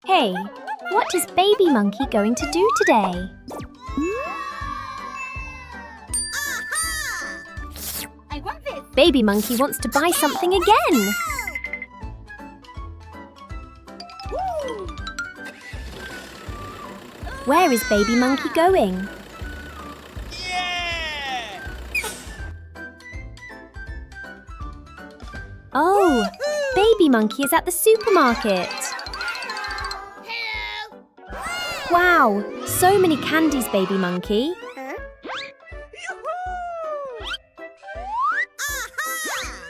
Hey, what is Baby Monkey going to do today? I want this. Baby Monkey wants to buy something again. Where is Baby Monkey going? Yeah! Oh, Baby Monkey is at the supermarket. Wow, so many candies, Baby Monkey.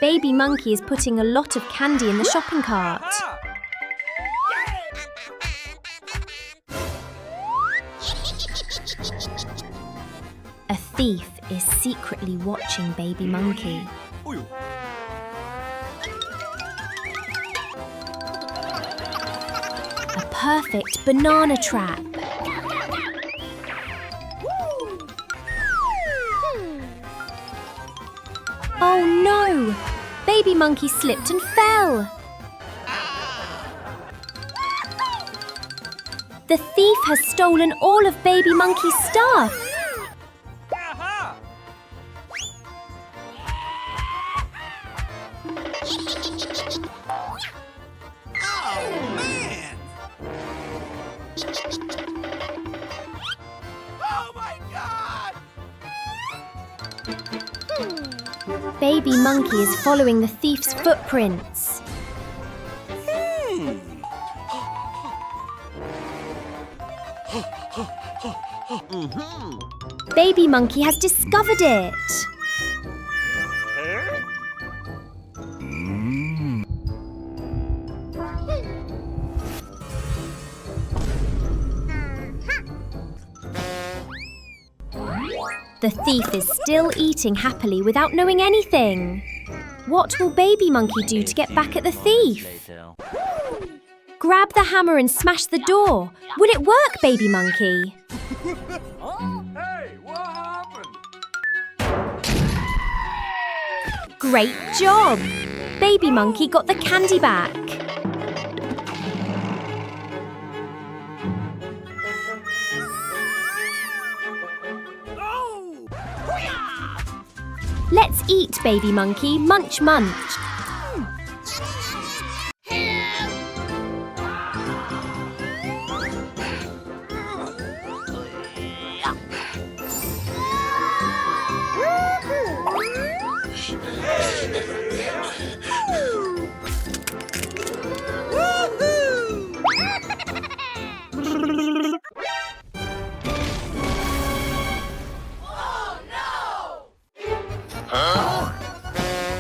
Baby Monkey is putting a lot of candy in the shopping cart. A thief is secretly watching Baby Monkey. A perfect banana trap. Oh no! Baby Monkey slipped and fell. The thief has stolen all of Baby Monkey's stuff. Oh, man! Oh, my God! Baby Monkey is following the thief's footprints. Baby Monkey has discovered it. The thief is still eating happily without knowing anything. What will Baby Monkey do to get back at the thief? Grab the hammer and smash the door. Will it work, Baby Monkey? Hey, what happened? Great job! Baby Monkey got the candy back. Let's eat, Baby Monkey. Munch, munch.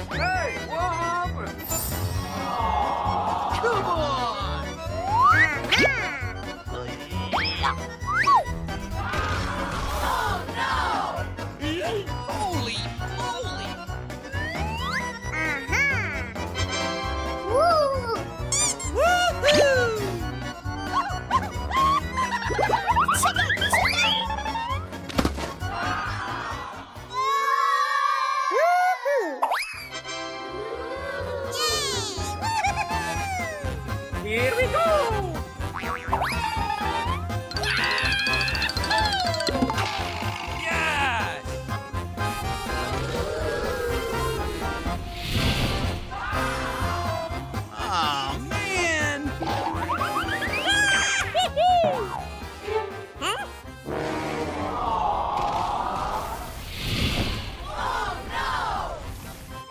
Hey, what happened? Come on! Oh, no! Holy moly! Here we go! Yes! Oh, man!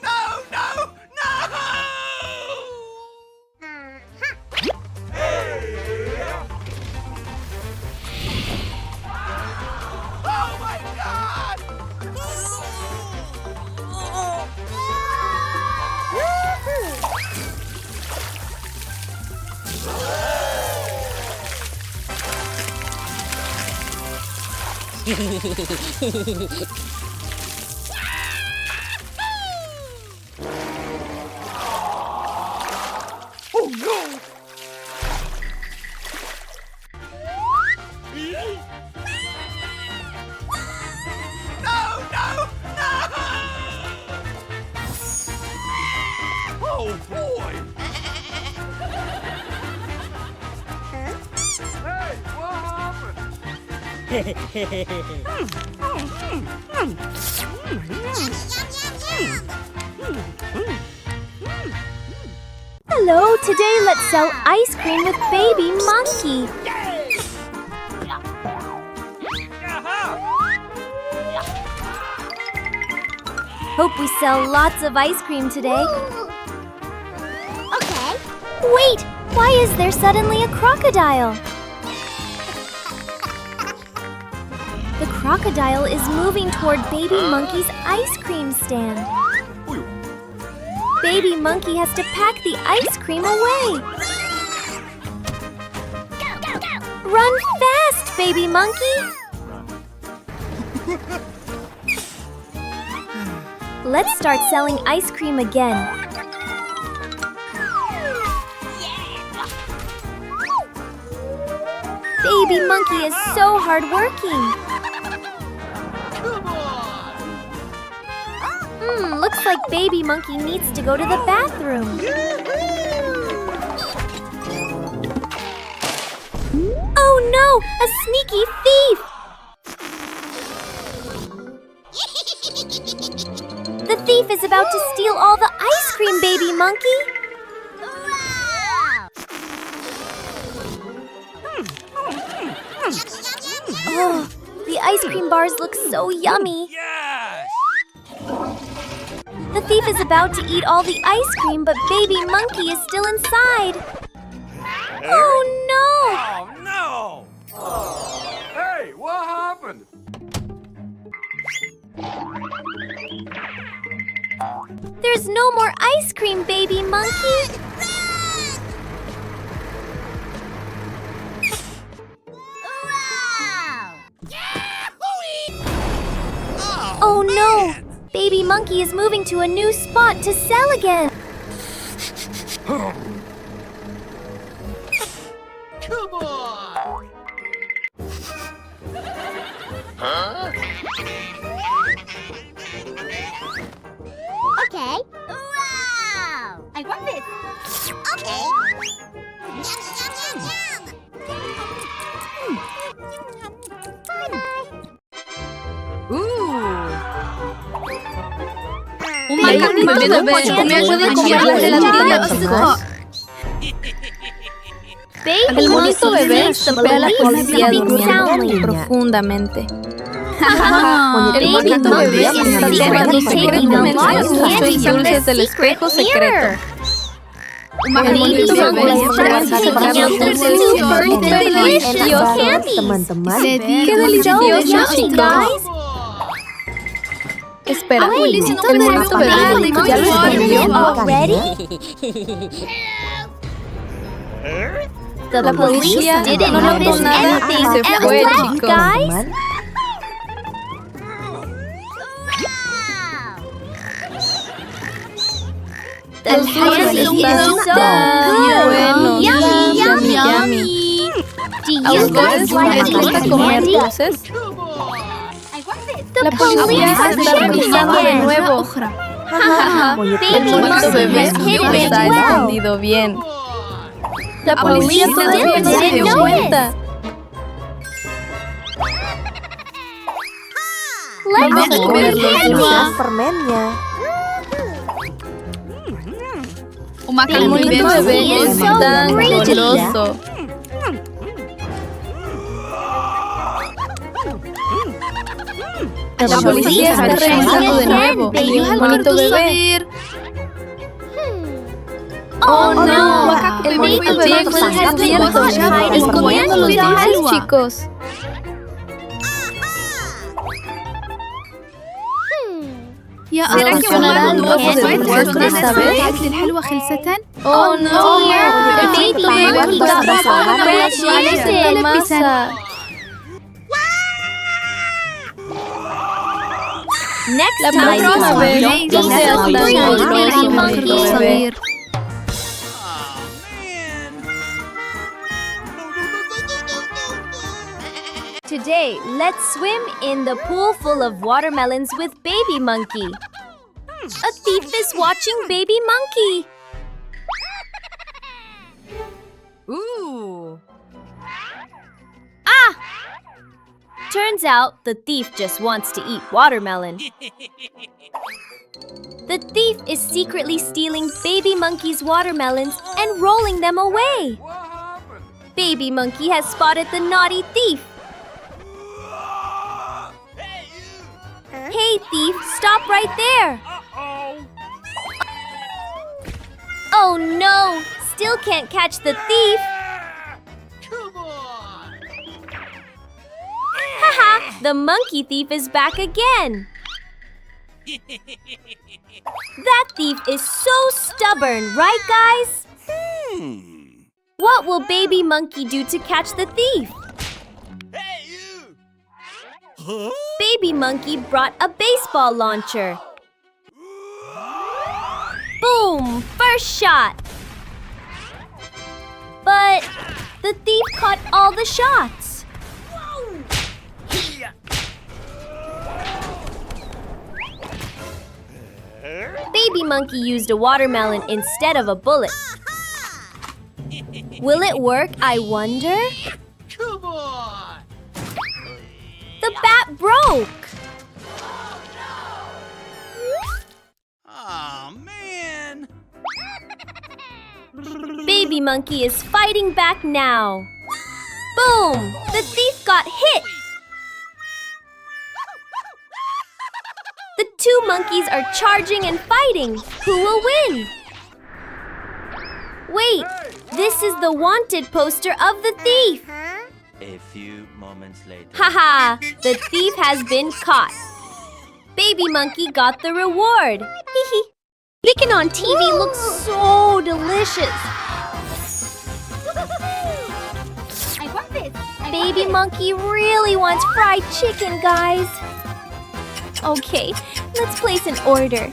No, no, no! Oh my God! Oh no! No, no, no! Oh boy! Hello, today let's sell ice cream with Baby Monkey. Hope we sell lots of ice cream today. Okay. Wait, why is there suddenly a crocodile? The crocodile is moving toward Baby Monkey's ice cream stand. Baby Monkey has to pack the ice cream away. Run fast, Baby Monkey! Let's start selling ice cream again. Baby Monkey is so hardworking. Looks like Baby Monkey needs to go to the bathroom. Oh no! A sneaky thief! The thief is about to steal all the ice cream, Baby Monkey! Oh, the ice cream bars look so yummy. Yes! The thief is about to eat all the ice cream, but Baby Monkey is still inside. Oh Oh, no! Hey, what happened? no! There's no more ice cream, Baby Monkey! Oh no! Baby Monkey is moving to a new spot to sell again. Come on! Huh? Okay. Wow! I want this. Okay. Un macaco bebé me ayuda a comer la gelatina. Baby bonito bebé ve a la policía soundly. durmiendo profundamente. Baby bonito bebé Monkey is está secretly sacando taking a lot of muchos candy y from dulces the del espejo secreto. Baby bonito Monkey bebé is está taking out the sacando super delicious deliciosos. candies. ¡Qué delicioso, yummy, chicos! guys. Espera, Wait, el don't bonito Baby bebé Monkey ya lo escondió. already? The La police policía didn't no notó notice nada y anything se and fue, left, chicos. guys. The Los dulces candy están is so tan good. buenos. Yummy, Yummy, yummy. yummy. Do ¿A you ustedes guys like les gusta the comer candy? dulces? I want this. The La police policía are está checking revisando de again. nuevo. Baby El bonito Monkey bebé has hidden it está well. escondido bien. La policía police todavía no se didn't dio notice. cuenta. Let's Vamos a eat comer the los candy. permennya. Un El bonito bebé es so tan greedy. goloso. La policía está revisando de nuevo. Baby El bonito bebé. Oh no! El bonito bebé fue descubierto. Escondiendo los dulces, chicos. ¿Será que ¿Funcionará el nuevo desencuentro esta vez? الحلوة خلصتن؟ Oh no, el Baby bonito bebé Monkey está got atrapado bit. en la masa. Next La time, próxima vez, don't no be seas so tan greedy, goloso, Baby bonito Monkey. bebé. Today, let's swim in the pool full of watermelons with Baby Monkey. A thief is watching Baby Monkey. Ooh. Ah! Turns out the thief just wants to eat watermelon. The thief is secretly stealing Baby Monkey's watermelons and rolling them away. What happened? Baby Monkey has spotted the naughty thief. Hey, you! Hey thief, stop right there! Uh-oh! Oh no! Still can't catch the thief! Come on! Haha! The monkey thief is back again! That thief is so stubborn, right guys? What will Baby Monkey do to catch the thief? Hey, you! Huh? Baby Monkey brought a baseball launcher. Boom! First shot! But the thief caught all the shots. Baby Monkey used a watermelon instead of a bullet. Will it work, I wonder? Come on! The bat broke! Oh, man! Baby Monkey is fighting back now. Boom! The thief got hit! The two monkeys are charging and fighting. Who will win? Wait, this is the wanted poster of the thief. A few moments later. Haha, the thief has been caught. Baby Monkey got the reward. Hehe. Chicken on TV looks so delicious. I want this. Baby Monkey really wants fried chicken, guys. Okay, let's place an order. A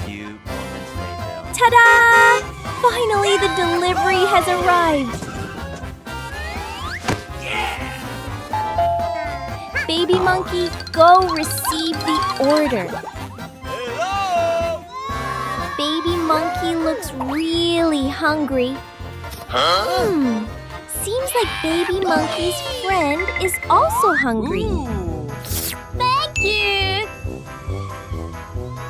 few moments later. Ta-da! Finally, the delivery has arrived. Baby Monkey, go receive the order. Hello! Baby Monkey looks really hungry. Seems like Baby Monkey's friend is also hungry. Thank you!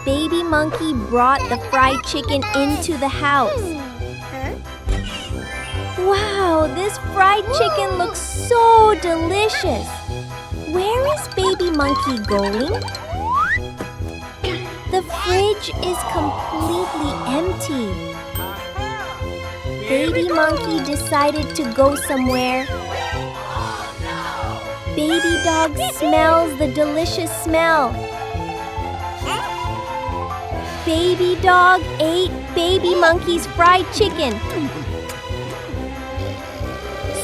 Baby Monkey brought the fried chicken into the house. Wow, this fried chicken looks so delicious. Where is Baby Monkey going? The fridge is completely empty. Baby Monkey decided to go somewhere. Baby Dog smells the delicious smell. Baby Dog ate Baby Monkey's fried chicken.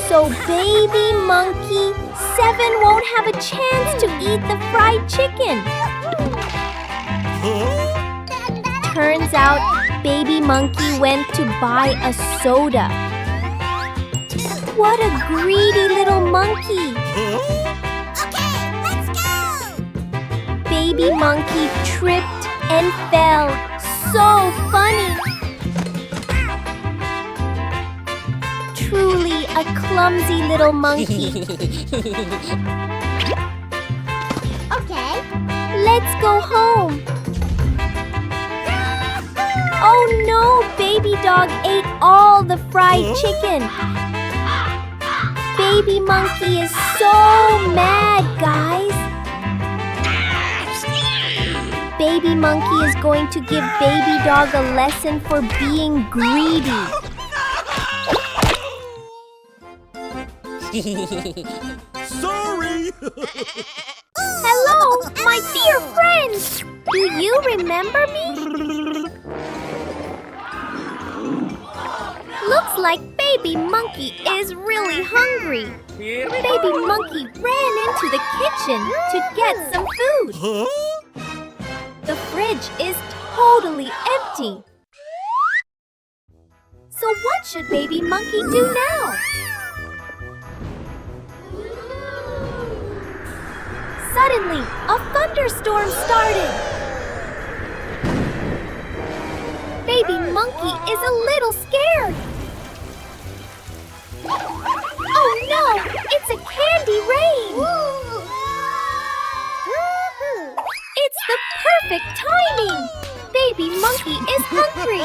So Baby Monkey 7 won't have a chance to eat the fried chicken. Turns out Baby Monkey went to buy a soda. What a greedy little monkey! Okay, let's go! Baby Monkey tripped and fell. So funny! Truly a clumsy little monkey. Okay. Let's go home. Oh no, Baby Dog ate all the fried chicken. Baby Monkey is so mad, guys. Baby Monkey is going to give Baby Dog a lesson for being greedy. Sorry! Hello, my dear friends! Do you remember me? Looks like Baby Monkey is really hungry. Baby Monkey ran into the kitchen to get some food. Huh? The fridge is totally empty. So what should Baby Monkey do now? Suddenly, a thunderstorm started. Baby Monkey is a little scared. Oh no! It's a candy rain! It's the perfect timing! Baby monkey is hungry!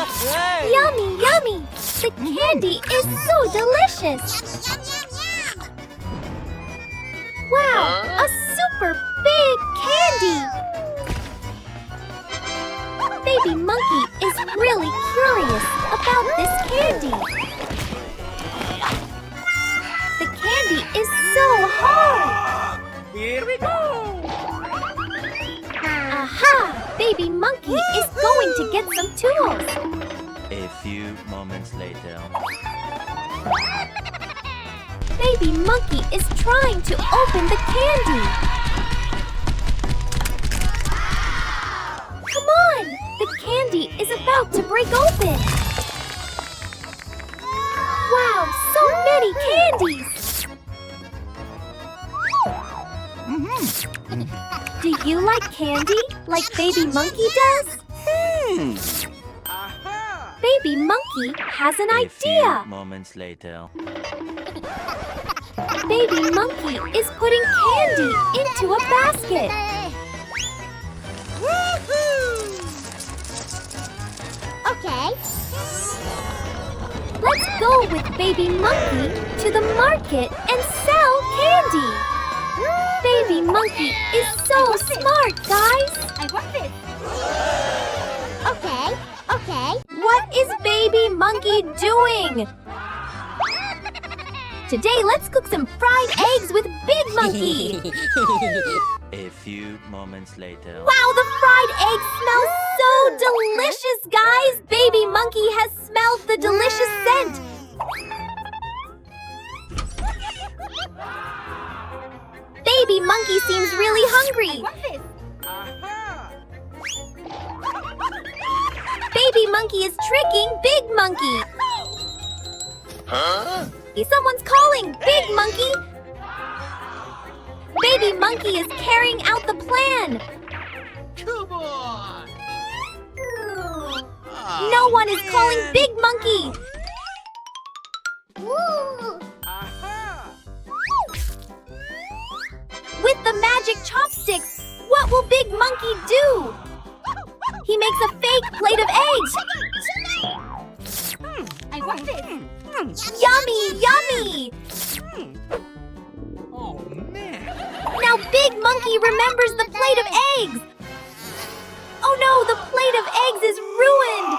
Yummy, yummy! The candy is so delicious! Wow, a super big candy! Baby monkey is really curious about this candy. The candy is so hard! Here we go! Aha! Baby monkey is going to get some tools. A few moments later. Baby monkey is trying to open the candy. Come on! The candy is about to break open. Wow, so many candies! Do you like candy like Baby Monkey does? Baby Monkey has an A few idea. moments later. Baby Monkey is putting candy into a basket. Okay. Let's go with Baby Monkey to the market and sell candy. Baby Monkey is so smart, guys. I want this. Okay. Okay. What is Baby Monkey doing? Today, let's cook some fried eggs with Big Monkey. A few moments later. Wow, the fried eggs smell so delicious, guys! Baby Monkey has smelled the delicious scent. Baby Monkey seems really hungry. Want this. Baby Monkey is tricking Big Monkey. Someone's calling Big Monkey. Baby Monkey is carrying out the plan. Come on! No one is calling Big Monkey. Woo! With the magic chopsticks, what will Big Monkey do? He makes a fake plate of eggs. I want this. Yummy, yummy! Oh, man! Now Big Monkey remembers the plate of eggs. Oh no, the plate of eggs is ruined.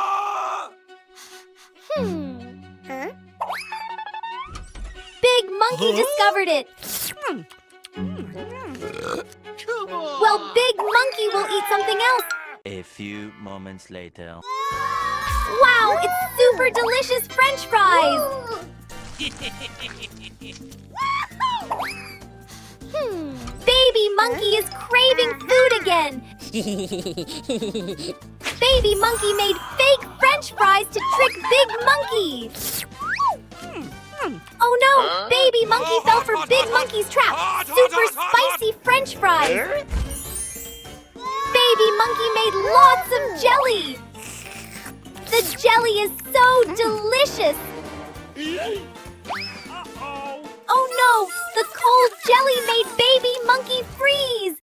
Big Monkey discovered it. Come on! Well, Big Monkey will eat something else. A few moments later. Wow, it's super delicious French fries. Baby Monkey is craving food again. Baby Monkey made fake French fries to trick Big Monkey. Oh no, Baby Monkey fell for Big Monkey's trap. Super spicy French fries. Baby Monkey made lots of jelly. The jelly is so delicious. Oh no, the cold jelly made Baby Monkey freeze.